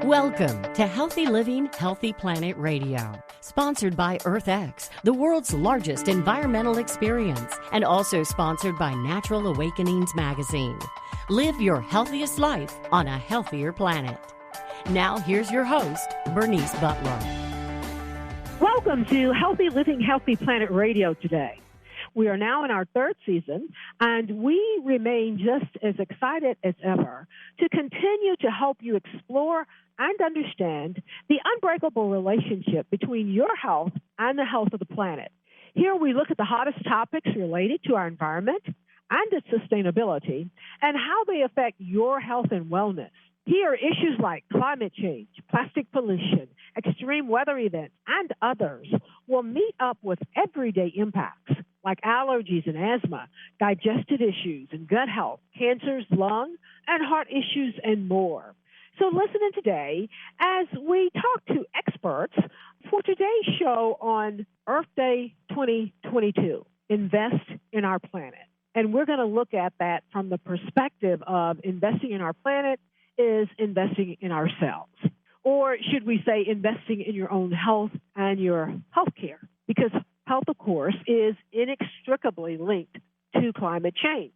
Welcome to Healthy Living, Healthy Planet Radio, sponsored by EarthX, the world's largest environmental experience, and also sponsored by Natural Awakenings magazine. Live your healthiest life on a healthier planet. Now, here's your host, Bernice Butler. Welcome to Healthy Living, Healthy Planet Radio today. We are now in our third season, and we remain just as excited as ever to continue to help you explore and understand the unbreakable relationship between your health and the health of the planet. Here we look at the hottest topics related to our environment and its sustainability and how they affect your health and wellness. Here, issues like climate change, plastic pollution, extreme weather events, and others will meet up with everyday impacts like allergies and asthma, digestive issues and gut health, cancers, lung, and heart issues, and more. So listen in today as we talk to experts for today's show on Earth Day 2022, Invest in Our Planet. And we're going to look at that from the perspective of investing in our planet is investing in ourselves. Or should we say investing in your own health and your health care? Because health, of course, is inextricably linked to climate change.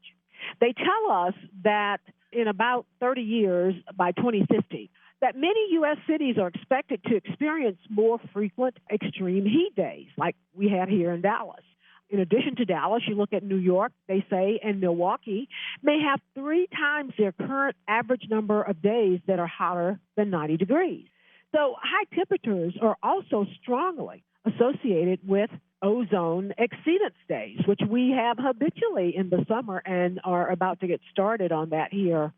They tell us that in about 30 years, by 2050, that many U.S. cities are expected to experience more frequent extreme heat days like we had here in Dallas. In addition to Dallas, you look at New York, they say, and Milwaukee may have 3 times their current average number of days that are hotter than 90 degrees. So high temperatures are also strongly associated with ozone exceedance days, which we have habitually in the summer and are about to get started on that here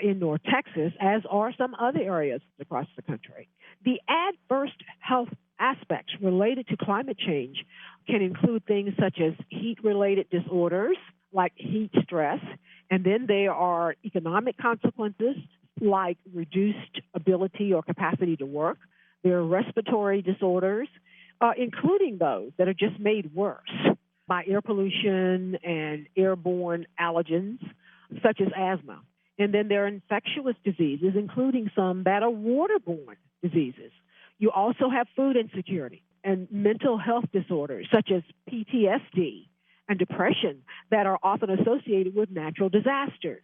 in North Texas, as are some other areas across the country. The adverse health aspects related to climate change can include things such as heat-related disorders like heat stress, and then there are economic consequences like reduced ability or capacity to work. There are respiratory disorders, including those that are just made worse by air pollution and airborne allergens, such as asthma. And then there are infectious diseases, including some that are waterborne diseases. You also have food insecurity and mental health disorders, such as PTSD and depression, that are often associated with natural disasters.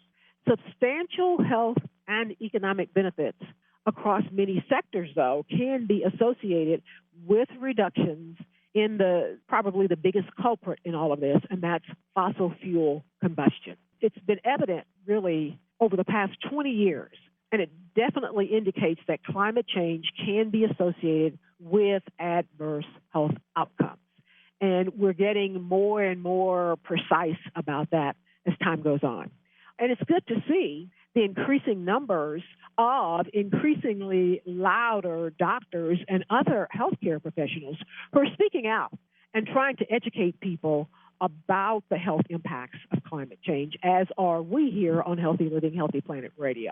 Substantial health and economic benefits across many sectors, though, can be associated with reductions in probably the biggest culprit in all of this, and that's fossil fuel combustion. It's been evident, really, over the past 20 years, and it definitely indicates that climate change can be associated with adverse health outcomes. And we're getting more and more precise about that as time goes on. And it's good to see the increasing numbers of increasingly louder doctors and other healthcare professionals who are speaking out and trying to educate people about the health impacts of climate change, as are we here on Healthy Living, Healthy Planet Radio.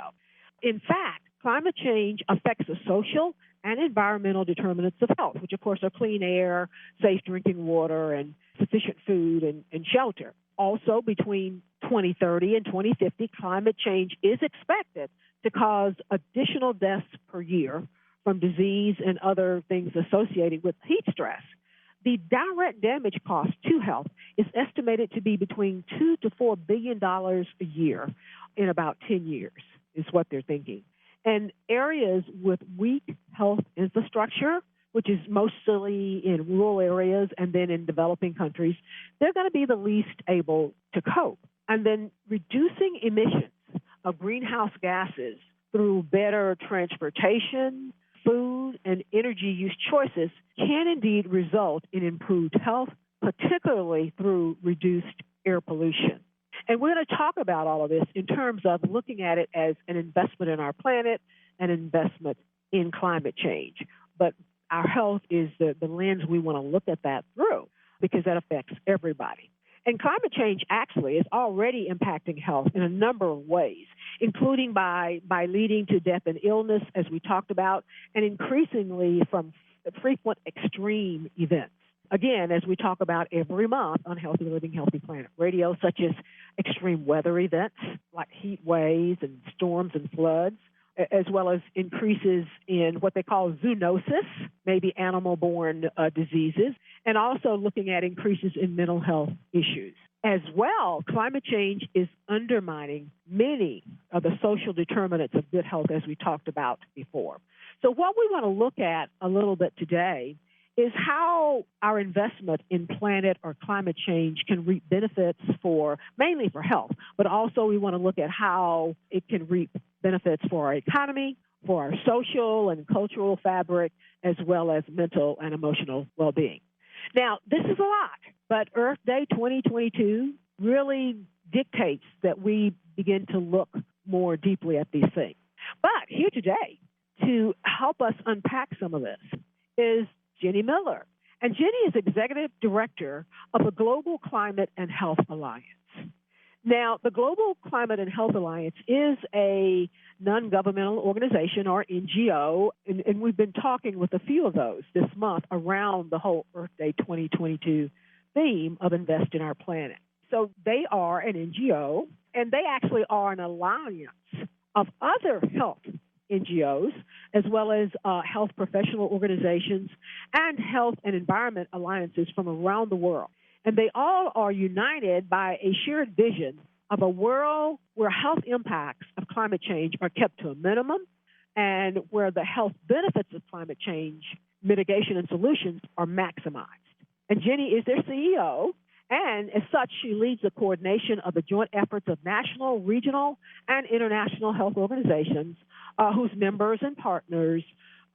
In fact, climate change affects the social and environmental determinants of health, which, of course, are clean air, safe drinking water, and sufficient food and shelter. Also, between 2030 and 2050, climate change is expected to cause additional deaths per year from disease and other things associated with heat stress. The direct damage cost to health is estimated to be between $2 to $4 billion a year in about 10 years, is what they're thinking. And areas with weak health infrastructure, which is mostly in rural areas and then in developing countries, they're going to be the least able to cope. And then reducing emissions of greenhouse gases through better transportation, food, and energy use choices can indeed result in improved health, particularly through reduced air pollution. And we're going to talk about all of this in terms of looking at it as an investment in our planet, an investment in climate change. But our health is the lens we want to look at that through, because that affects everybody. And climate change actually is already impacting health in a number of ways, including by leading to death and illness, as we talked about, and increasingly from frequent extreme events. Again, as we talk about every month on Healthy Living, Healthy Planet Radio, such as extreme weather events like heat waves and storms and floods, as well as increases in what they call zoonosis, maybe animal-borne diseases, and also looking at increases in mental health issues. As well, climate change is undermining many of the social determinants of good health, as we talked about before. So what we want to look at a little bit today is how our investment in planet or climate change can reap benefits mainly for health, but also we want to look at how it can reap benefits for our economy, for our social and cultural fabric, as well as mental and emotional well-being. Now, this is a lot, but Earth Day 2022 really dictates that we begin to look more deeply at these things. But here today to help us unpack some of this is Jeni Miller. And Jeni is Executive Director of the Global Climate and Health Alliance. Now, the Global Climate and Health Alliance is a non-governmental organization, or NGO, and we've been talking with a few of those this month around the whole Earth Day 2022 theme of Invest in Our Planet. So they are an NGO, and they actually are an alliance of other health NGOs, as well as health professional organizations and health and environment alliances from around the world. And they all are united by a shared vision of a world where health impacts of climate change are kept to a minimum and where the health benefits of climate change mitigation and solutions are maximized. And Jeni is their CEO, and as such, she leads the coordination of the joint efforts of national, regional, and international health organizations whose members and partners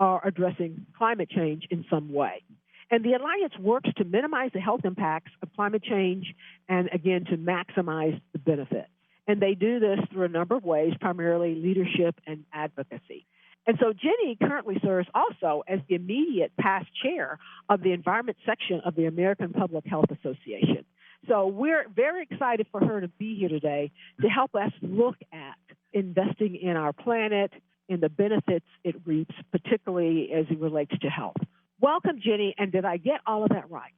are addressing climate change in some way. And the Alliance works to minimize the health impacts of climate change and, again, to maximize the benefits. And they do this through a number of ways, primarily leadership and advocacy. And so Jeni currently serves also as the immediate past chair of the environment section of the American Public Health Association. So we're very excited for her to be here today to help us look at investing in our planet and the benefits it reaps, particularly as it relates to health. Welcome, Jeni, and did I get all of that right?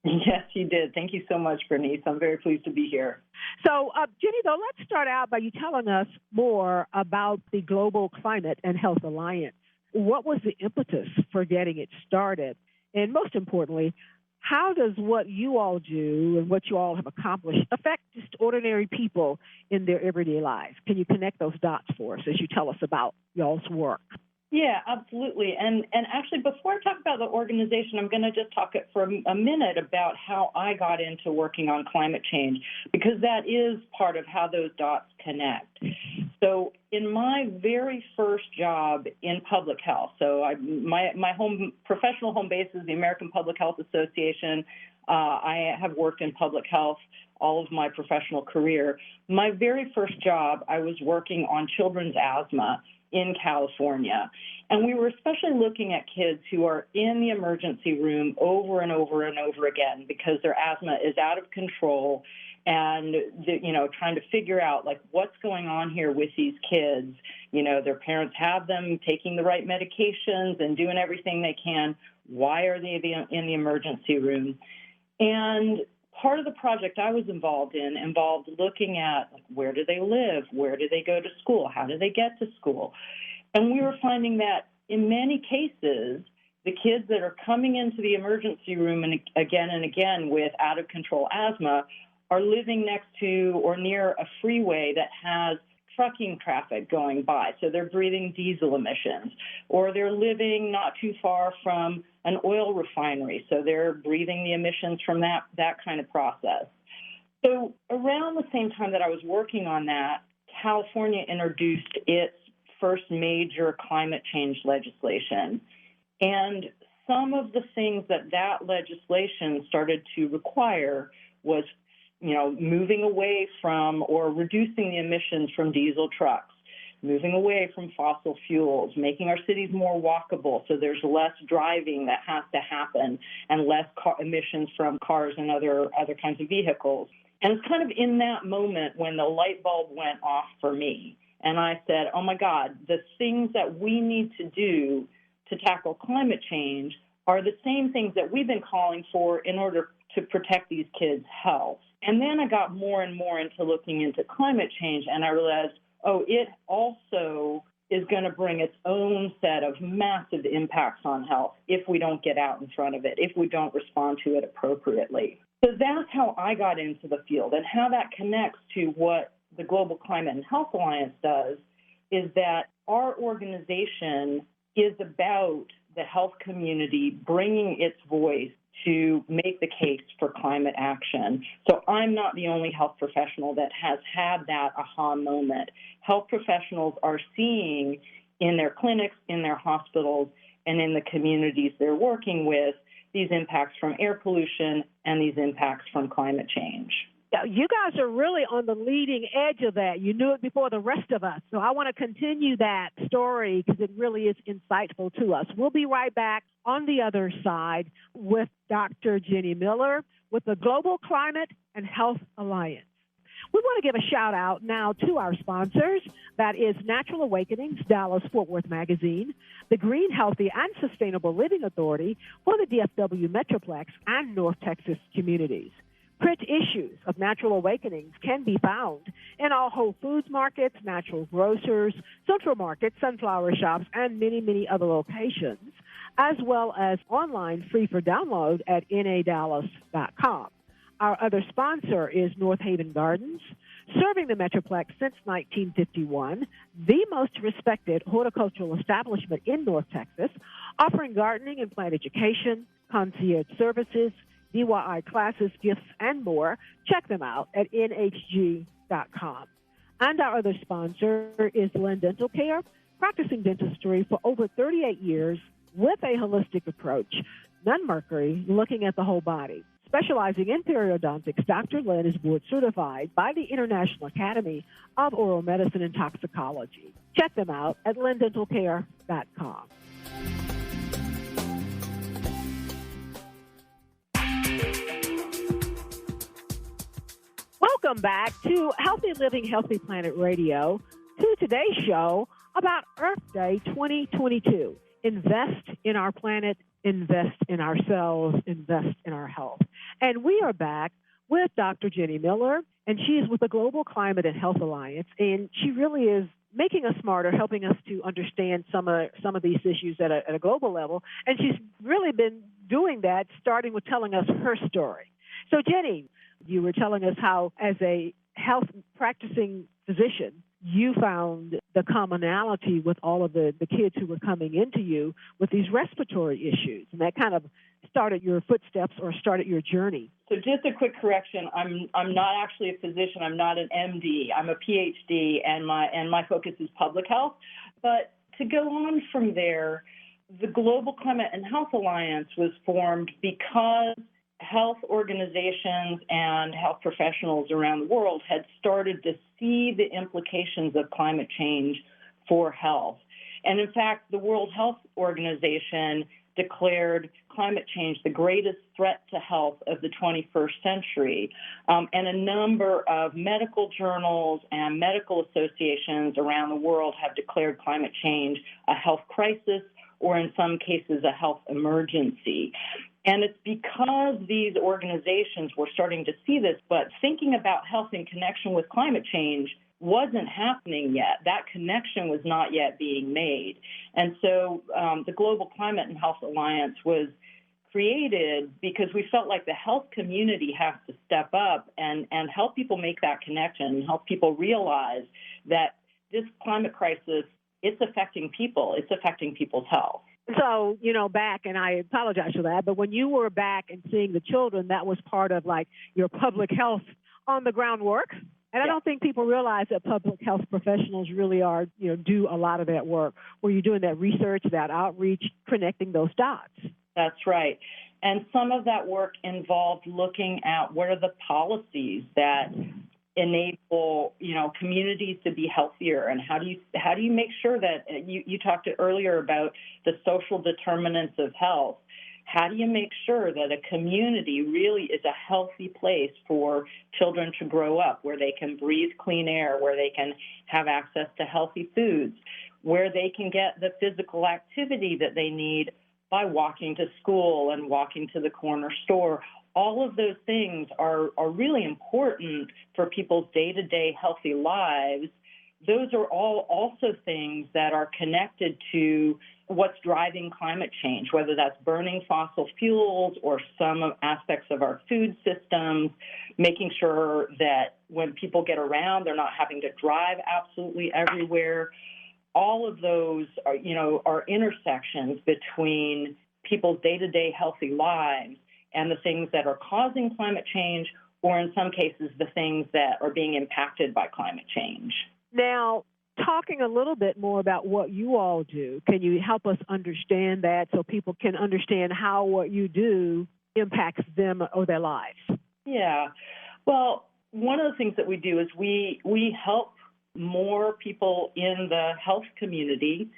Yes, you did. Thank you so much, Bernice. I'm very pleased to be here. So, Jeni, though, let's start out by you telling us more about the Global Climate and Health Alliance. What was the impetus for getting it started? And most importantly, how does what you all do and what you all have accomplished affect just ordinary people in their everyday lives? Can you connect those dots for us as you tell us about y'all's work? Yeah, absolutely. And actually, before I talk about the organization, I'm going to just talk for a minute about how I got into working on climate change, because that is part of how those dots connect. So in my very first job in public health, so my professional home base is the American Public Health Association. I have worked in public health all of my professional career. My very first job, I was working on children's asthma in California. And we were especially looking at kids who are in the emergency room over and over and over again because their asthma is out of control, and trying to figure out like what's going on here with these kids. Their parents have them taking the right medications and doing everything they can. Why are they in the emergency room? And part of the project I was involved looking at where do they live, where do they go to school, how do they get to school. And we were finding that in many cases, the kids that are coming into the emergency room and again with out-of-control asthma are living next to or near a freeway that has trucking traffic going by, so they're breathing diesel emissions, or they're living not too far from an oil refinery, so they're breathing the emissions from that kind of process. So around the same time that I was working on that, California introduced its first major climate change legislation. And some of the things that legislation started to require was moving away from or reducing the emissions from diesel trucks, moving away from fossil fuels, making our cities more walkable so there's less driving that has to happen and less emissions from cars and other kinds of vehicles. And it's kind of in that moment when the light bulb went off for me. And I said, oh, my God, the things that we need to do to tackle climate change are the same things that we've been calling for in order to protect these kids' health. And then I got more and more into looking into climate change, and I realized, it also is going to bring its own set of massive impacts on health if we don't get out in front of it, if we don't respond to it appropriately. So that's how I got into the field, and how that connects to what the Global Climate and Health Alliance does is that our organization is about the health community bringing its voice to make the case for climate action. So I'm not the only health professional that has had that aha moment. Health professionals are seeing in their clinics, in their hospitals, and in the communities they're working with these impacts from air pollution and these impacts from climate change. You guys are really on the leading edge of that. You knew it before the rest of us. So I want to continue that story because it really is insightful to us. We'll be right back on the other side with Dr. Jeni Miller with the Global Climate and Health Alliance. We want to give a shout out now to our sponsors. That is Natural Awakenings, Dallas-Fort Worth Magazine, the Green, Healthy, and Sustainable Living Authority for the DFW Metroplex and North Texas communities. Print issues of Natural Awakenings can be found in all Whole Foods markets, natural grocers, Central Market, sunflower shops, and many, many other locations, as well as online free for download at nadallas.com. Our other sponsor is North Haven Gardens, serving the Metroplex since 1951, the most respected horticultural establishment in North Texas, offering gardening and plant education, concierge services, DIY classes, gifts, and more. Check them out at nhg.com. And our other sponsor is Lynn Dental Care, practicing dentistry for over 38 years with a holistic approach, none mercury, looking at the whole body. Specializing in periodontics, Dr. Lynn is board certified by the International Academy of Oral Medicine and Toxicology. Check them out at lyndentalcare.com. Welcome back to Healthy Living, Healthy Planet Radio, to today's show about Earth Day 2022. Invest in our planet, invest in ourselves, invest in our health. And we are back with Dr. Jeni Miller, and she is with the Global Climate and Health Alliance, and she really is making us smarter, helping us to understand some of these issues at a global level. And she's really been doing that, starting with telling us her story. So, Jeni, you were telling us how, as a health practicing physician, you found the commonality with all of the kids who were coming into you with these respiratory issues, and that kind of started your footsteps or started your journey. So just a quick correction, I'm not actually a physician, I'm not an MD, I'm a PhD, and my focus is public health. But to go on from there, the Global Climate and Health Alliance was formed because health organizations and health professionals around the world had started to see the implications of climate change for health. And in fact, the World Health Organization declared climate change the greatest threat to health of the 21st century. And a number of medical journals and medical associations around the world have declared climate change a health crisis, or in some cases, a health emergency. And it's because these organizations were starting to see this, but thinking about health in connection with climate change wasn't happening yet. That connection was not yet being made. And so the Global Climate and Health Alliance was created because we felt like the health community has to step up and help people make that connection, help people realize that this climate crisis, it's affecting people, it's affecting people's health. So, back, and I apologize for that, but when you were back and seeing the children, that was part of like your public health on the ground work. And I don't think people realize that public health professionals really are, do a lot of that work where you're doing that research, that outreach, connecting those dots. That's right. And some of that work involved looking at what are the policies that enable, communities to be healthier, and how do you make sure that you talked earlier about the social determinants of health. How do you make sure that a community really is a healthy place for children to grow up, where they can breathe clean air, where they can have access to healthy foods, where they can get the physical activity that they need by walking to school and walking to the corner store? All of those things are really important for people's day-to-day healthy lives, those are all also things that are connected to what's driving climate change, whether that's burning fossil fuels or some aspects of our food systems, making sure that when people get around, they're not having to drive absolutely everywhere. All of those are intersections between people's day-to-day healthy lives and the things that are causing climate change, or in some cases, the things that are being impacted by climate change. Now, talking a little bit more about what you all do, can you help us understand that so people can understand how what you do impacts them or their lives? Yeah. Well, one of the things that we do is we help more people in the health community,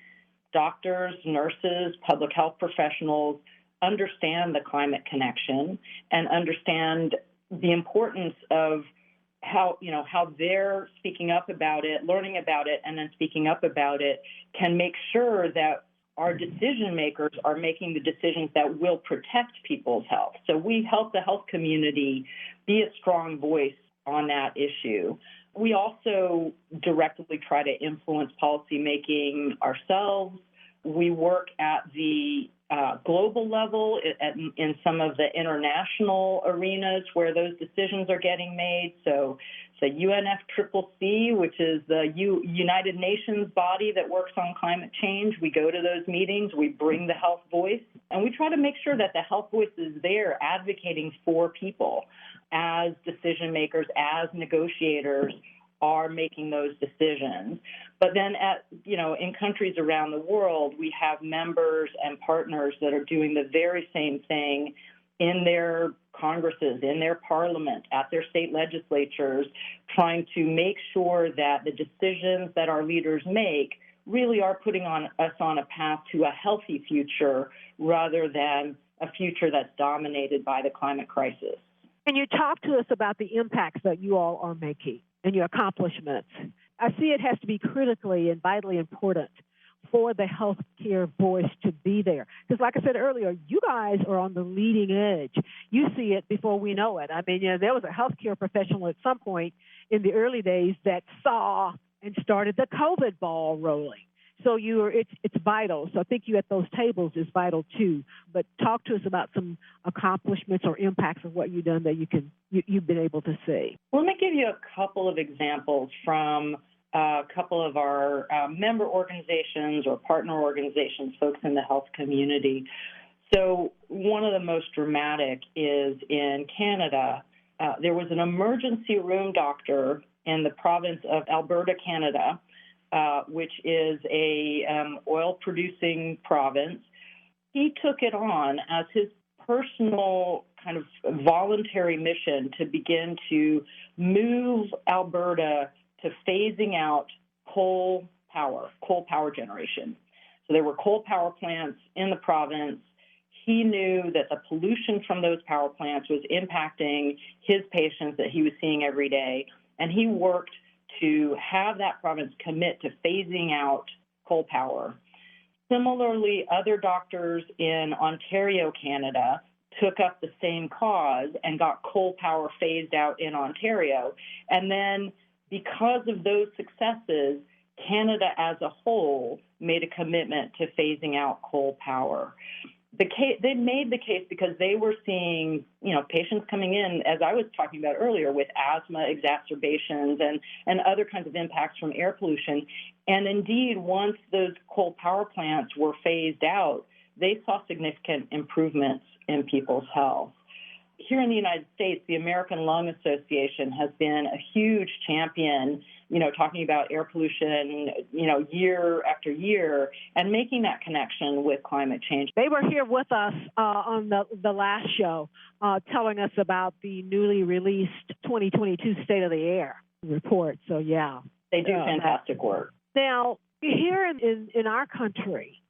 doctors, nurses, public health professionals, understand the climate connection and understand the importance of how they're speaking up about it, learning about it, and then speaking up about it can make sure that our decision makers are making the decisions that will protect people's health. So we help the health community be a strong voice on that issue. We also directly try to influence policymaking ourselves. We work at the global level in some of the international arenas where those decisions are getting made. So the UNFCCC, which is the United Nations body that works on climate change, we go to those meetings, we bring the health voice, and we try to make sure that the health voice is there advocating for people as decision makers, as negotiators are making those decisions. But then in countries around the world, we have members and partners that are doing the very same thing in their Congresses, in their parliament, at their state legislatures, trying to make sure that the decisions that our leaders make really are putting us on a path to a healthy future rather than a future that's dominated by the climate crisis. Can you talk to us about the impacts that you all are making and your accomplishments? I see it has to be critically and vitally important for the healthcare voice to be there. Because like I said earlier, you guys are on the leading edge. You see it before we know it. I mean, there was a healthcare professional at some point in the early days that saw and started the COVID ball rolling. So it's vital. So I think you at those tables is vital too. But talk to us about some accomplishments or impacts of what you've done that you've been able to see. Well, let me give you a couple of examples from a couple of our member organizations or partner organizations, folks in the health community. So one of the most dramatic is in Canada. There was an emergency room doctor in the province of Alberta, Canada, which is a oil-producing province. He took it on as his personal kind of voluntary mission to begin to move Alberta to phasing out coal power generation. So there were coal power plants in the province. He knew that the pollution from those power plants was impacting his patients that he was seeing every day, and he worked to have that province commit to phasing out coal power. Similarly, other doctors in Ontario, Canada, took up the same cause and got coal power phased out in Ontario. And then because of those successes, Canada as a whole made a commitment to phasing out coal power. They made the case because they were seeing, patients coming in, as I was talking about earlier, with asthma exacerbations and other kinds of impacts from air pollution. And indeed, once those coal power plants were phased out, they saw significant improvements in people's health. Here in the United States, the American Lung Association has been a huge champion, talking about air pollution, year after year, and making that connection with climate change. They were here with us on the last show, telling us about the newly released 2022 State of the Air report. So, yeah. They do fantastic work. Now, here in our country,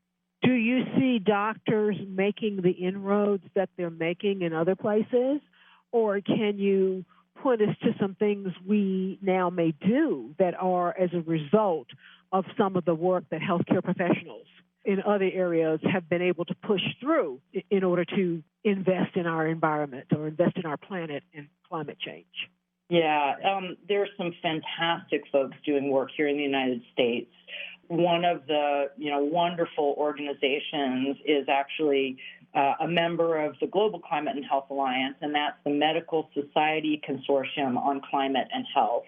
do you see doctors making the inroads that they're making in other places? Or can you point us to some things we now may do that are as a result of some of the work that healthcare professionals in other areas have been able to push through in order to invest in our environment or invest in our planet and climate change? There's some fantastic folks doing work here in the United States. One of the wonderful organizations is actually a member of the Global Climate and Health Alliance, and that's the Medical Society Consortium on Climate and Health.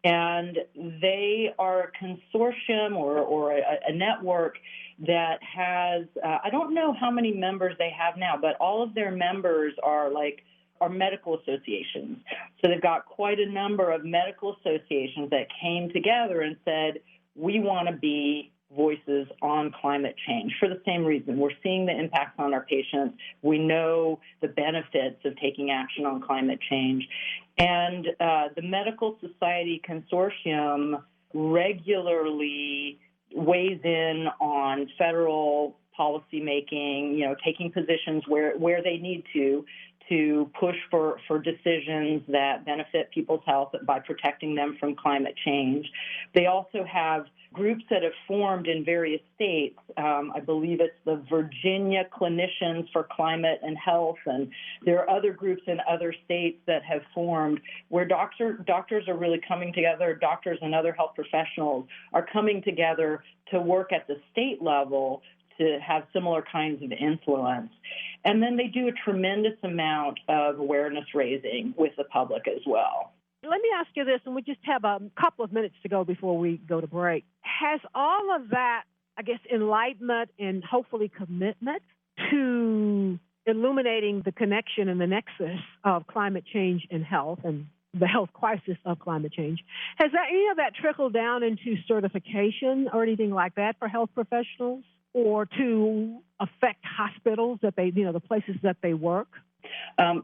And they are a consortium or a network that has, I don't know how many members they have now, but all of their members are medical associations. So they've got quite a number of medical associations that came together and said, we want to be voices on climate change for the same reason. We're seeing the impacts on our patients. We know the benefits of taking action on climate change. And the Medical Society Consortium regularly weighs in on federal policymaking, taking positions where they need to push for decisions that benefit people's health by protecting them from climate change. They also have groups that have formed in various states. I believe it's the Virginia Clinicians for Climate and Health, and there are other groups in other states that have formed where doctors are really coming together, doctors and other health professionals are coming together to work at the state level to have similar kinds of influence. And then they do a tremendous amount of awareness raising with the public as well. Let me ask you this, and we just have a couple of minutes to go before we go to break. Has all of that, enlightenment and hopefully commitment to illuminating the connection and the nexus of climate change and health and the health crisis of climate change, has any of that trickled down into certification or anything like that for health professionals, or to affect hospitals that the places that they work?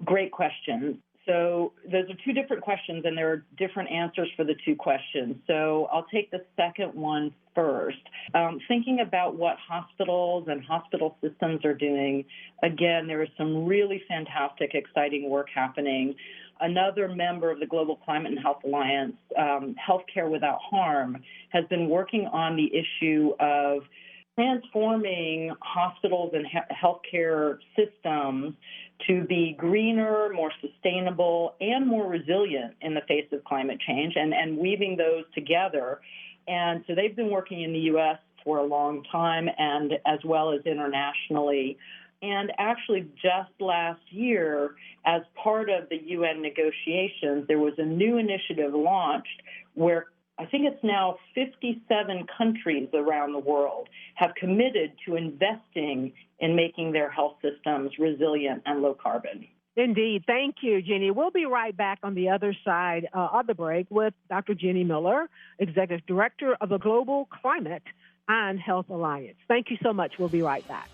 Great question. So those are two different questions, and there are different answers for the two questions. So I'll take the second one first. Thinking about what hospitals and hospital systems are doing, again, there is some really fantastic, exciting work happening. Another member of the Global Climate and Health Alliance, Healthcare Without Harm, has been working on the issue of transforming hospitals and healthcare systems to be greener, more sustainable, and more resilient in the face of climate change, and weaving those together. And so they've been working in the U.S. for a long time, and as well as internationally. And actually, just last year, as part of the UN negotiations, there was a new initiative launched where I think it's now 57 countries around the world have committed to investing in making their health systems resilient and low carbon. Indeed. Thank you, Jeni. We'll be right back on the other side of the break with Dr. Jeni Miller, Executive Director of the Global Climate and Health Alliance. Thank you so much. We'll be right back.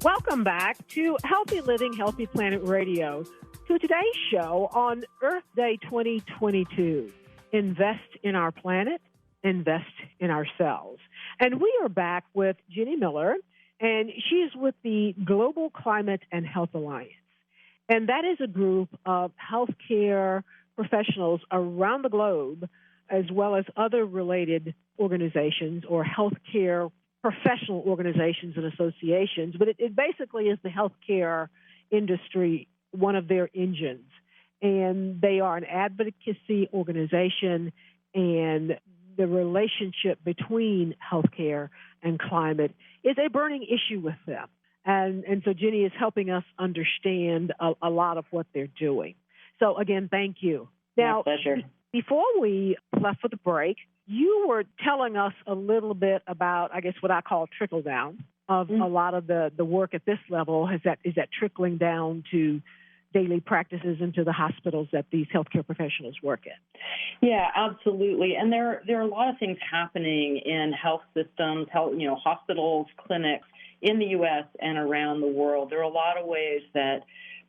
Welcome back to Healthy Living, Healthy Planet Radio, to today's show on Earth Day 2022. Invest in our planet, invest in ourselves. And we are back with Jeni Miller, and she is with the Global Climate and Health Alliance. And that is a group of healthcare professionals around the globe, as well as other related organizations or healthcare professional organizations and associations, but it basically is the healthcare industry, one of their engines. And they are an advocacy organization, and the relationship between healthcare and climate is a burning issue with them. And so Jeni is helping us understand a lot of what they're doing. So again, thank you. Now, my pleasure. Before we left for the break, you were telling us a little bit about, what I call trickle down of a lot of the work at this level. Is that trickling down to daily practices into the hospitals that these healthcare professionals work in? Yeah, absolutely. And there are a lot of things happening in health systems, hospitals, clinics in the U.S. and around the world. There are a lot of ways that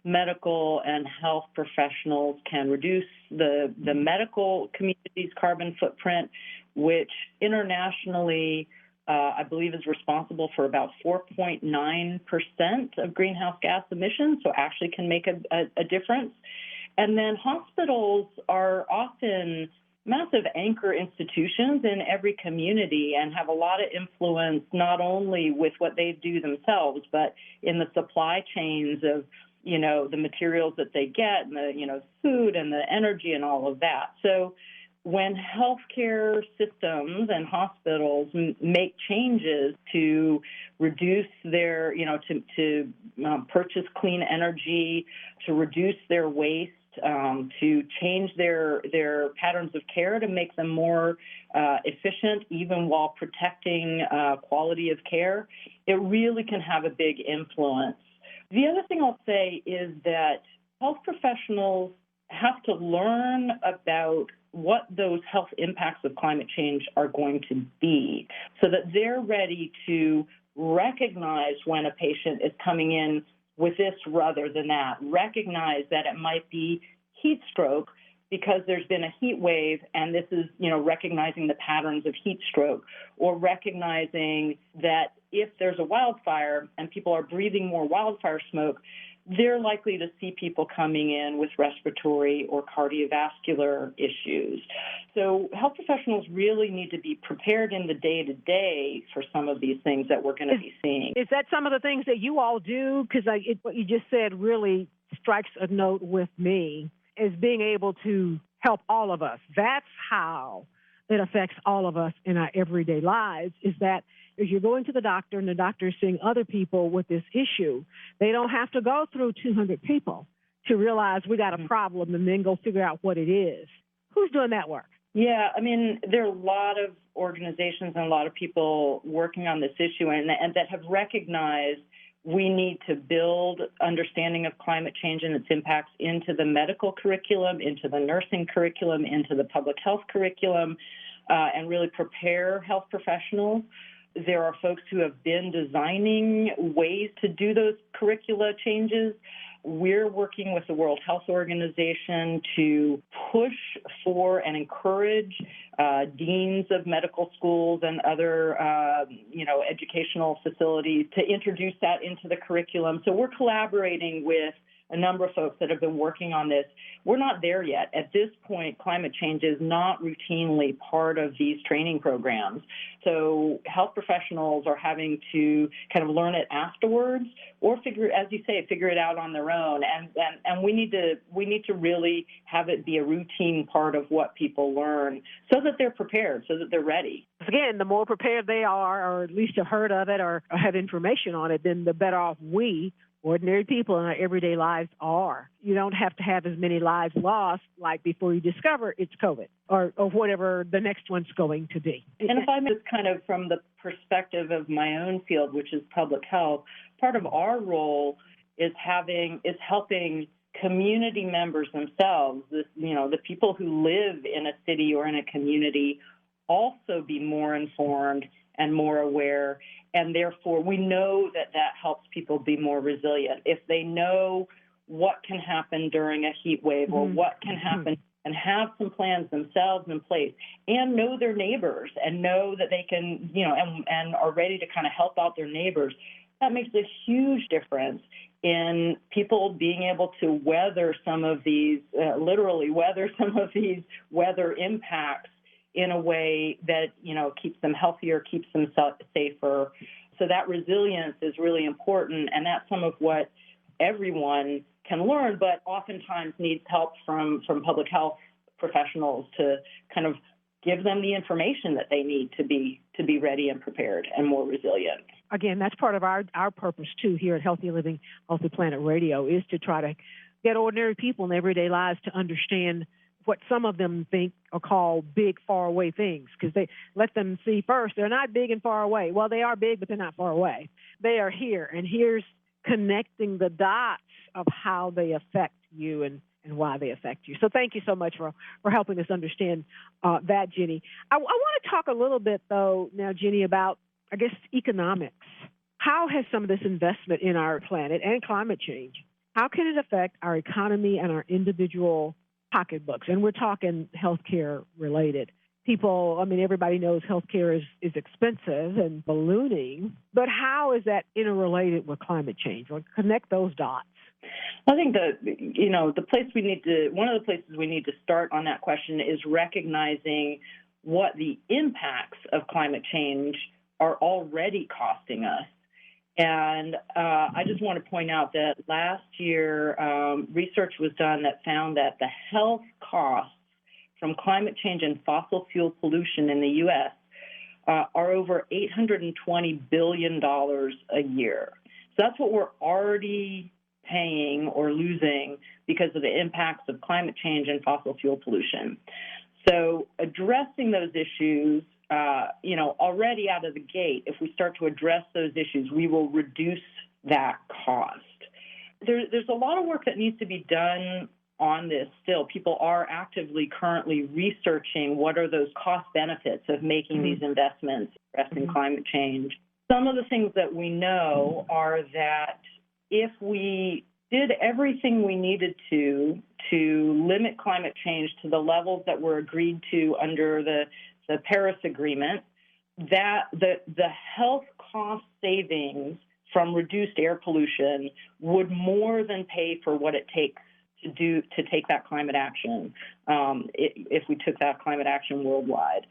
medical and health professionals can reduce the medical community's carbon footprint, which internationally I believe is responsible for about 4.9% of greenhouse gas emissions, so actually can make a difference. And then hospitals are often massive anchor institutions in every community and have a lot of influence not only with what they do themselves, but in the supply chains of, the materials that they get and the, food and the energy and all of that. So when healthcare systems and hospitals make changes to reduce their, to purchase clean energy, to reduce their waste, to change their patterns of care to make them more efficient, even while protecting quality of care, it really can have a big influence. The other thing I'll say is that health professionals have to learn about what those health impacts of climate change are going to be so that they're ready to recognize when a patient is coming in with this rather than that, recognize that it might be heat stroke because there's been a heat wave, and this is, recognizing the patterns of heat stroke, or recognizing that if there's a wildfire and people are breathing more wildfire smoke, they're likely to see people coming in with respiratory or cardiovascular issues. So health professionals really need to be prepared in the day-to-day for some of these things that we're going to be seeing. Is that some of the things that you all do? Because what you just said really strikes a note with me, is being able to help all of us. That's how it affects all of us in our everyday lives, is that if you're going to the doctor and the doctor is seeing other people with this issue, they don't have to go through 200 people to realize we got a problem and then go figure out what it is. Who's doing that work? Yeah, there are a lot of organizations and a lot of people working on this issue and that have recognized we need to build understanding of climate change and its impacts into the medical curriculum, into the nursing curriculum, into the public health curriculum, and really prepare health professionals. There are folks who have been designing ways to do those curricula changes. We're working with the World Health Organization to push for and encourage deans of medical schools and other, educational facilities to introduce that into the curriculum. So we're collaborating with a number of folks that have been working on this. We're not there yet. At this point, climate change is not routinely part of these training programs. So health professionals are having to kind of learn it afterwards or figure it out on their own. And we need to really have it be a routine part of what people learn so that they're prepared, so that they're ready. Again, the more prepared they are, or at least have heard of it or have information on it, then the better off we, ordinary people in our everyday lives, are. You don't have to have as many lives lost like before you discover it's COVID or whatever the next one's going to be. And if I may, kind of from the perspective of my own field, which is public health, part of our role is helping community members themselves, the people who live in a city or in a community, also be more informed and more aware. And therefore, we know that helps people be more resilient. If they know what can happen during a heat wave or what can happen and have some plans themselves in place and know their neighbors and know that they can, and are ready to kind of help out their neighbors, that makes a huge difference in people being able to weather some of these, literally weather some of these weather impacts in a way that, keeps them healthier, keeps them safer. So that resilience is really important, and that's some of what everyone can learn, but oftentimes needs help from public health professionals to kind of give them the information that they need to be ready and prepared and more resilient. Again, that's part of our purpose, too, here at Healthy Living, Healthy Planet Radio, is to try to get ordinary people in everyday lives to understand what some of them think are called big, far-away things, because they let them see first they're not big and far away. Well, they are big, but they're not far away. They are here, and here's connecting the dots of how they affect you and why they affect you. So thank you so much for helping us understand that, Jeni. I want to talk a little bit, though, now, Jeni, about, I guess, economics. How has some of this investment in our planet and climate change, how can it affect our economy and our individual pocketbooks? And we're talking healthcare related. People, everybody knows healthcare is expensive and ballooning, but how is that interrelated with climate change? Or connect those dots. I think one of the places we need to start on that question is recognizing what the impacts of climate change are already costing us. And I just want to point out that last year, research was done that found that the health costs from climate change and fossil fuel pollution in the U.S. Are over $820 billion a year. So that's what we're already paying or losing because of the impacts of climate change and fossil fuel pollution. So addressing those issues, already out of the gate, if we start to address those issues, we will reduce that cost. There's a lot of work that needs to be done on this still. People are actively currently researching what are those cost benefits of making these investments addressing climate change. Some of the things that we know are that if we did everything we needed to limit climate change to the levels that were agreed to under the Paris Agreement, that the health cost savings from reduced air pollution would more than pay for what it takes to take that climate action if we took that climate action worldwide.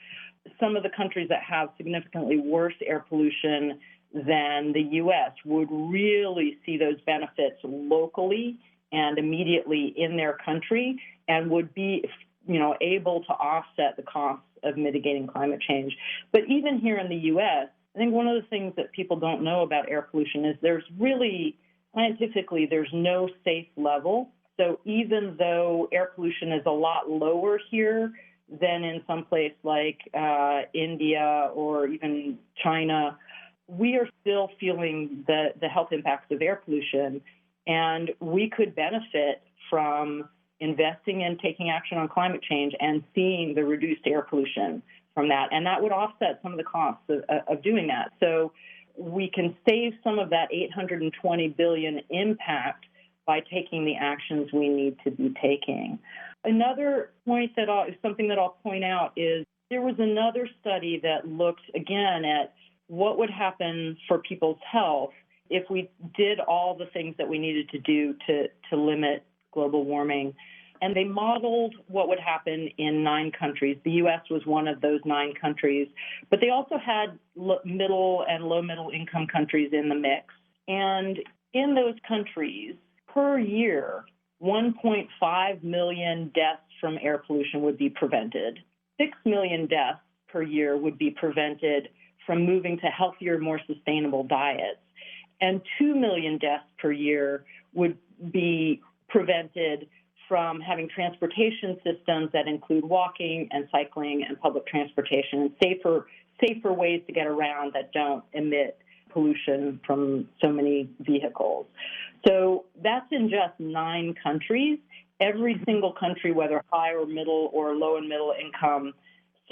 Some of the countries that have significantly worse air pollution than the U.S. would really see those benefits locally and immediately in their country and would be, able to offset the costs of mitigating climate change. But even here in the U.S., I think one of the things that people don't know about air pollution is scientifically, there's no safe level. So even though air pollution is a lot lower here than in some place like India or even China, we are still feeling the health impacts of air pollution, and we could benefit from investing in taking action on climate change and seeing the reduced air pollution from that. And that would offset some of the costs of doing that. So we can save some of that $820 billion impact by taking the actions we need to be taking. Another point something that I'll point out is there was another study that looked again at what would happen for people's health if we did all the things that we needed to do to limit global warming. And they modeled what would happen in 9 countries. The U.S. was one of those 9 countries, but they also had middle and low-middle income countries in the mix. And in those countries, per year, 1.5 million deaths from air pollution would be prevented. 6 million deaths per year would be prevented from moving to healthier, more sustainable diets. And 2 million deaths per year would be prevented from having transportation systems that include walking and cycling and public transportation and safer ways to get around that don't emit pollution from so many vehicles. So that's in just 9 countries. Every single country, whether high or middle or low and middle income,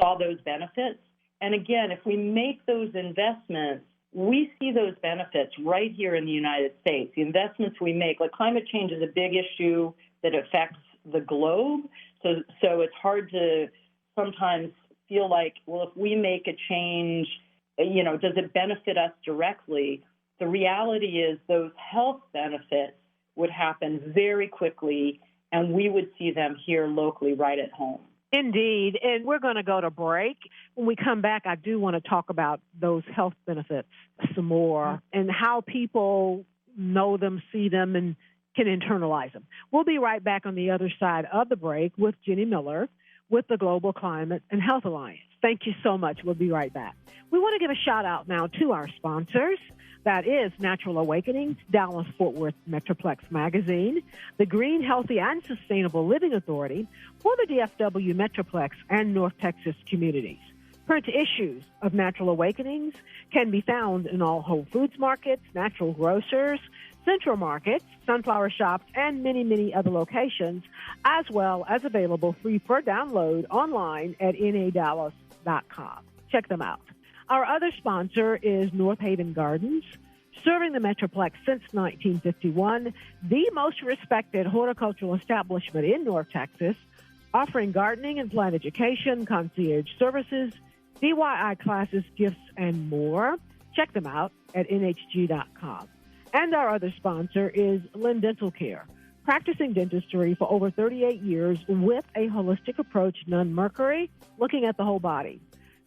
saw those benefits. And again, if we make those investments, we see those benefits right here in the United States. The investments we make, like climate change is a big issue that affects the globe. So it's hard to sometimes feel like, well, if we make a change, does it benefit us directly? The reality is those health benefits would happen very quickly, and we would see them here locally right at home. Indeed, and we're going to go to break. When we come back, I do want to talk about those health benefits some more and how people know them, see them, and can internalize them. We'll be right back on the other side of the break with Jeni Miller with the Global Climate and Health Alliance. Thank you so much. We'll be right back. We want to give a shout out now to our sponsors. That is Natural Awakenings, Dallas-Fort Worth Metroplex Magazine, the Green, Healthy, and Sustainable Living Authority for the DFW Metroplex and North Texas communities. Print issues of Natural Awakenings can be found in all Whole Foods markets, natural grocers, Central Markets, Sunflower Shops, and many, many other locations, as well as available free for download online at nadallas.com. Check them out. Our other sponsor is North Haven Gardens, serving the Metroplex since 1951, the most respected horticultural establishment in North Texas, offering gardening and plant education, concierge services, DIY classes, gifts, and more. Check them out at nhg.com. And our other sponsor is Lynn Dental Care, practicing dentistry for over 38 years with a holistic approach, none mercury, looking at the whole body.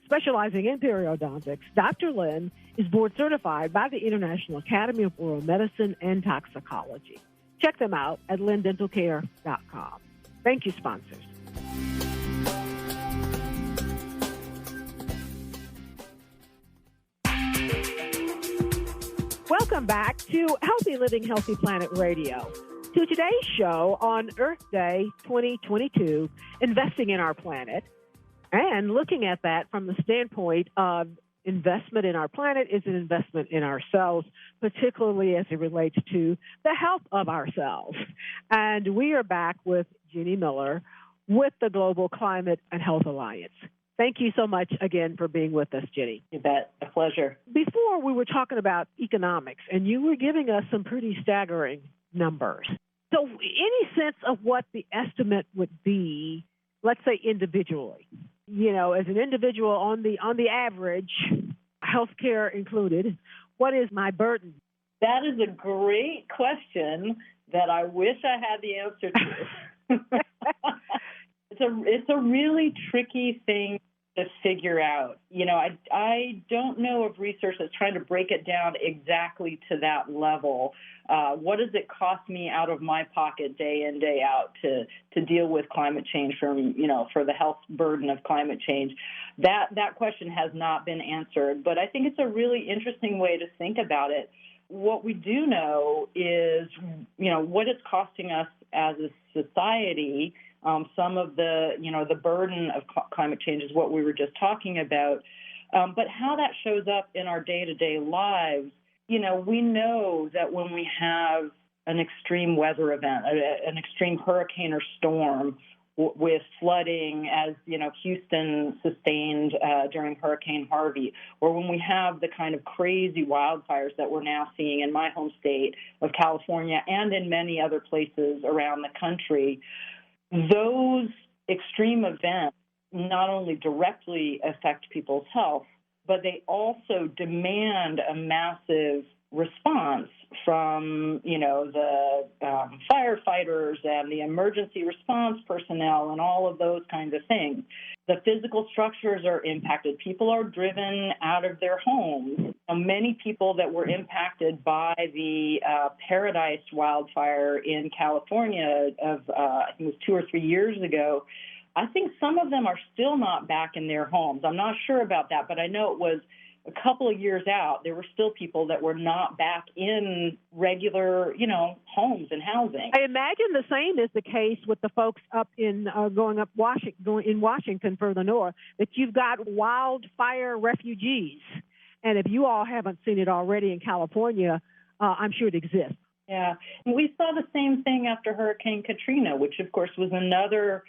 Specializing in periodontics, Dr. Lynn is board certified by the International Academy of Oral Medicine and Toxicology. Check them out at lindentalcare.com. Thank you, sponsors. Welcome back to Healthy Living, Healthy Planet Radio. To today's show on Earth Day 2022, investing in our planet, and looking at that from the standpoint of investment in our planet is an investment in ourselves, particularly as it relates to the health of ourselves. And we are back with Jeni Miller with the Global Climate and Health Alliance. Thank you so much again for being with us, Jeni. You bet. A pleasure. Before, we were talking about economics, and you were giving us some pretty staggering numbers. So any sense of what the estimate would be, let's say individually? You know, as an individual on the average, healthcare included, what is my burden? That is a great question that I wish I had the answer to. It's a really tricky thing to figure out. You know, I don't know of research that's trying to break it down exactly to that level. What does it cost me out of my pocket day in, day out to deal with climate change for the health burden of climate change? That question has not been answered, but I think it's a really interesting way to think about it. What we do know is, what it's costing us as a society. Some of the burden of climate change is what we were just talking about. But how that shows up in our day-to-day lives, we know that when we have an extreme weather event, an extreme hurricane or storm with flooding, as, Houston sustained during Hurricane Harvey, or when we have the kind of crazy wildfires that we're now seeing in my home state of California and in many other places around the country, those extreme events not only directly affect people's health, but they also demand a massive response from, the firefighters and the emergency response personnel and all of those kinds of things. The physical structures are impacted. People are driven out of their homes. Many people that were impacted by the Paradise wildfire in California I think it was 2 or 3 years ago, I think some of them are still not back in their homes. I'm not sure about that, but I know it was a couple of years out. There were still people that were not back in regular, homes and housing. I imagine the same is the case with the folks up in going in Washington further north, that you've got wildfire refugees. And if you all haven't seen it already in California, I'm sure it exists. Yeah. We saw the same thing after Hurricane Katrina, which, of course, was another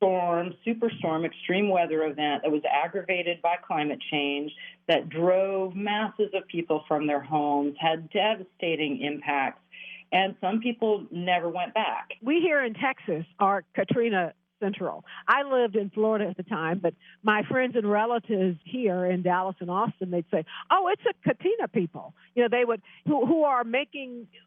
superstorm, extreme weather event that was aggravated by climate change, that drove masses of people from their homes, had devastating impacts, and some people never went back. We here in Texas are Katrina Central. I lived in Florida at the time, but my friends and relatives here in Dallas and Austin, they'd say, "Oh, it's a Katrina people." They would who are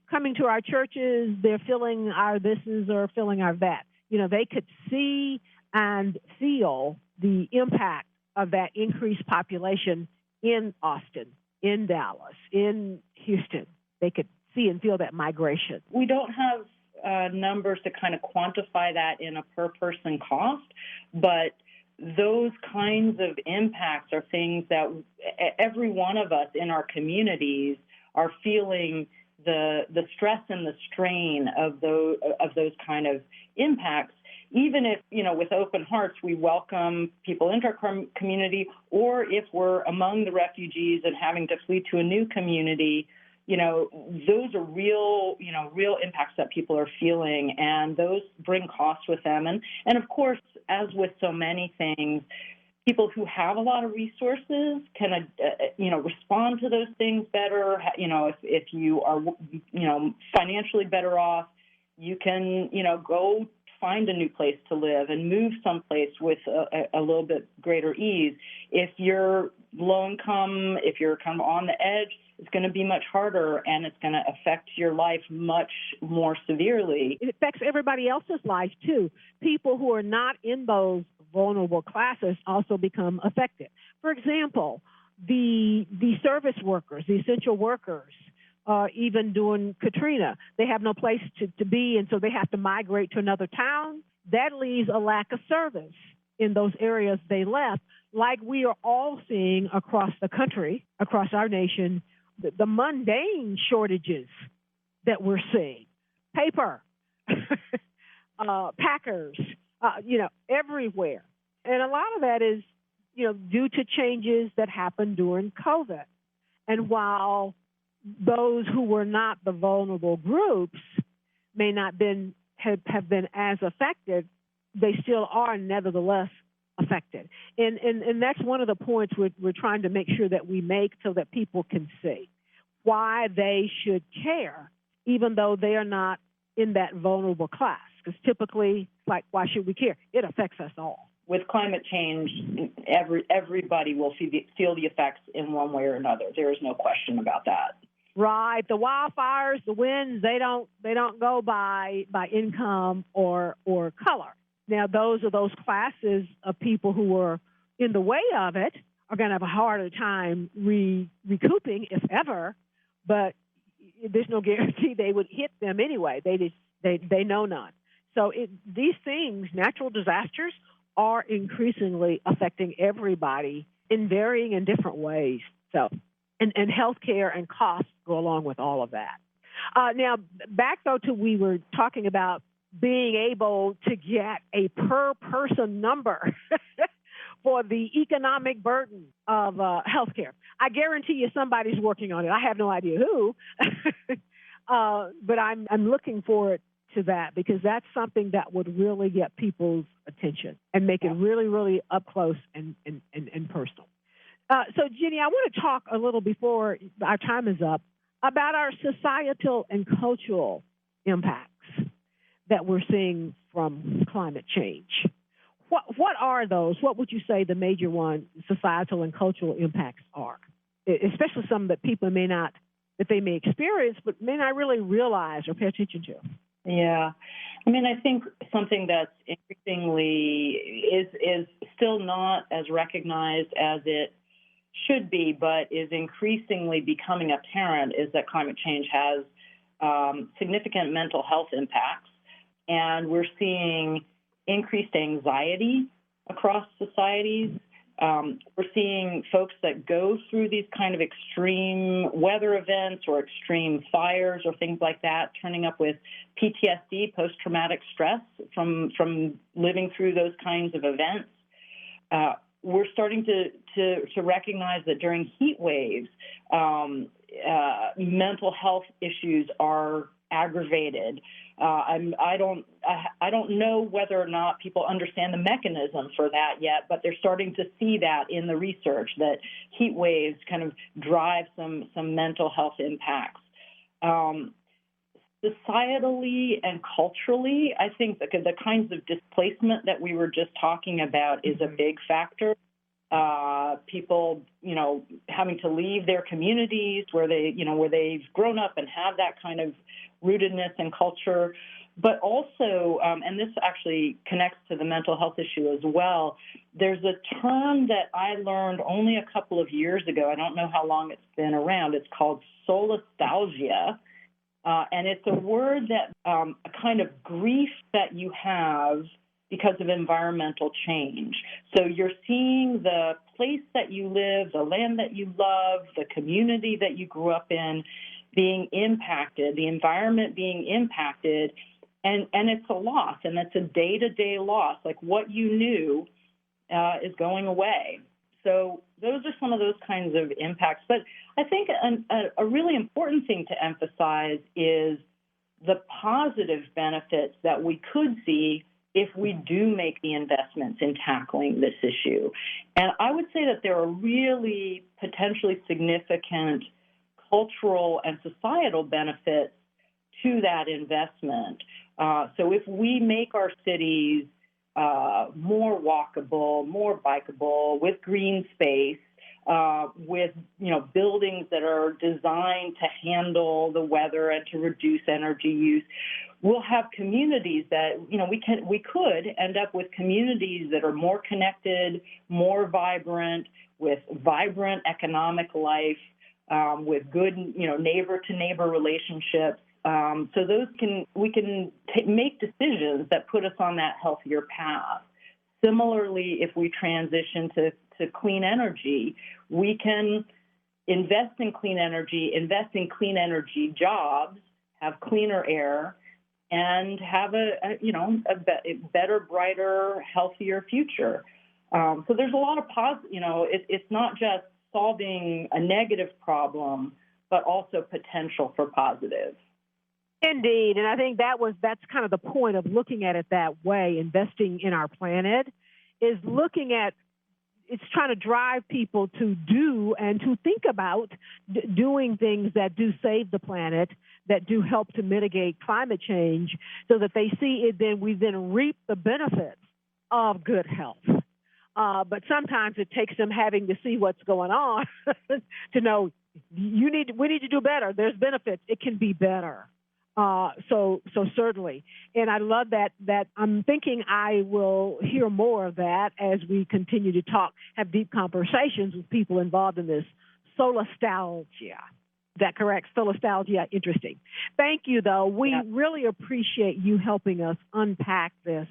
coming to our churches. They're filling our thises or filling our that. They could see and feel the impact of that increased population in Austin, in Dallas, in Houston. They could see and feel that migration. We don't have numbers to kind of quantify that in a per-person cost, but those kinds of impacts are things that every one of us in our communities are feeling the stress and the strain of those kind of impacts, even if, with open hearts, we welcome people into our community, or if we're among the refugees and having to flee to a new community, those are real impacts that people are feeling, and those bring costs with them. And of course, as with so many things, people who have a lot of resources can, respond to those things better. If you are, financially better off, you can, go find a new place to live and move someplace with a little bit greater ease. If you're low income, if you're kind of on the edge, it's going to be much harder, and it's going to affect your life much more severely. It affects everybody else's life, too. People who are not in those vulnerable classes also become affected. For example, the service workers, the essential workers, even during Katrina, they have no place to be, and so they have to migrate to another town. That leaves a lack of service in those areas they left, like we are all seeing across the country, across our nation, the mundane shortages that we're seeing. Paper, packers, everywhere. And a lot of that is, due to changes that happened during COVID. And while those who were not the vulnerable groups may not have been as affected, they still are nevertheless affected. And that's one of the points we're trying to make sure that we make so that people can see why they should care, even though they are not in that vulnerable class. Because typically, like, why should we care? It affects us all. With climate change, everybody will feel the effects in one way or another. There is no question about that. Right. The wildfires, the winds, they don't go by income or color. Now, those classes of people who are in the way of it are going to have a harder time recouping, if ever. But there's no guarantee they would hit them anyway. They know none. So these things, natural disasters, are increasingly affecting everybody in varying and different ways. So, and healthcare and costs go along with all of that. Now, back though to we were talking about being able to get a per person number for the economic burden of healthcare. I guarantee you somebody's working on it. I have no idea who, but I'm looking forward to that because that's something that would really get people's attention and make it really, really up close and personal. So, Jeni, I want to talk a little before our time is up about our societal and cultural impacts that we're seeing from climate change. What are those? What would you say the major societal and cultural impacts are, especially some that people that they may experience but may not really realize or pay attention to? Yeah. I mean, I think something that's increasingly is still not as recognized as it should be, but is increasingly becoming apparent is that climate change has significant mental health impacts. And we're seeing increased anxiety across societies. We're seeing folks that go through these kind of extreme weather events or extreme fires or things like that, turning up with PTSD, post-traumatic stress from living through those kinds of events. We're starting to recognize that during heat waves, mental health issues are aggravated. I don't know whether or not people understand the mechanism for that yet, but they're starting to see that in the research that heat waves kind of drive some mental health impacts. Societally and culturally, I think the kinds of displacement that we were just talking about is a big factor. People, having to leave their communities where they've grown up and have that kind of rootedness and culture, but also, and this actually connects to the mental health issue as well, there's a term that I learned only a couple of years ago. I don't know how long it's been around. It's called solastalgia, and it's a word that a kind of grief that you have because of environmental change. So you're seeing the place that you live, the land that you love, the community that you grew up in being impacted, the environment being impacted, and it's a loss, and it's a day-to-day loss. Like what you knew is going away. So those are some of those kinds of impacts. But I think a really important thing to emphasize is the positive benefits that we could see if we do make the investments in tackling this issue. And I would say that there are really potentially significant cultural and societal benefits to that investment. So if we make our cities more walkable, more bikeable, with green space, with, buildings that are designed to handle the weather and to reduce energy use. We'll have communities that, we could end up with communities that are more connected, more vibrant, with vibrant economic life, with good, neighbor-to-neighbor relationships. So we can make decisions that put us on that healthier path. Similarly, if we transition to clean energy, we can invest in clean energy jobs, have cleaner air, and have a better, brighter, healthier future. So there's a lot of it's not just solving a negative problem, but also potential for positive. Indeed, and I think that's kind of the point of looking at it that way. Investing in our planet is looking at, it's trying to drive people to do and to think about doing things that do save the planet, that do help to mitigate climate change, so that they see it, then we then reap the benefits of good health. But sometimes it takes them having to see what's going on to know we need to do better. There's benefits. It can be better. So certainly. And I love that I'm thinking I will hear more of that as we continue to have deep conversations with people involved in this solastalgia. Is that correct? Solastalgia, interesting. Thank you, though. We really appreciate you helping us unpack this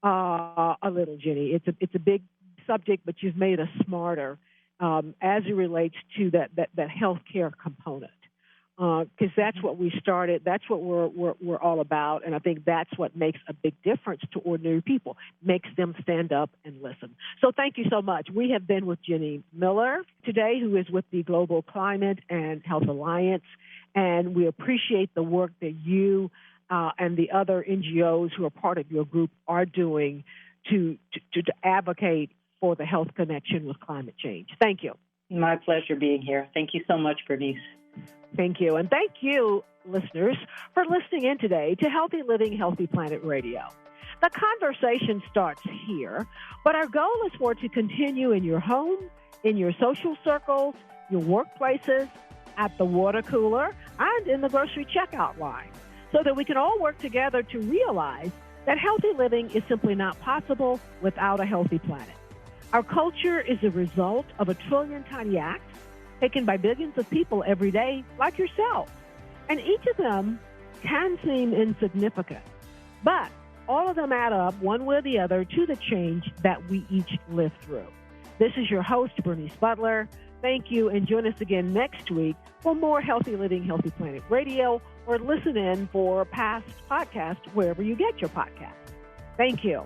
a little, Jeni. It's a big subject, but you've made us smarter as it relates to that healthcare component. Because that's what we started. That's what we're all about, and I think that's what makes a big difference to ordinary people, makes them stand up and listen. So thank you so much. We have been with Jeni Miller today, who is with the Global Climate and Health Alliance, and we appreciate the work that you and the other NGOs who are part of your group are doing to advocate for the health connection with climate change. Thank you. My pleasure being here. Thank you so much, Bernice. Thank you. And thank you, listeners, for listening in today to Healthy Living, Healthy Planet Radio. The conversation starts here, but our goal is for it to continue in your home, in your social circles, your workplaces, at the water cooler, and in the grocery checkout line, so that we can all work together to realize that healthy living is simply not possible without a healthy planet. Our culture is a result of a trillion tiny acts taken by billions of people every day, like yourself. And each of them can seem insignificant, but all of them add up one way or the other to the change that we each live through. This is your host, Bernice Butler. Thank you, and join us again next week for more Healthy Living, Healthy Planet Radio, or listen in for past podcasts wherever you get your podcasts. Thank you.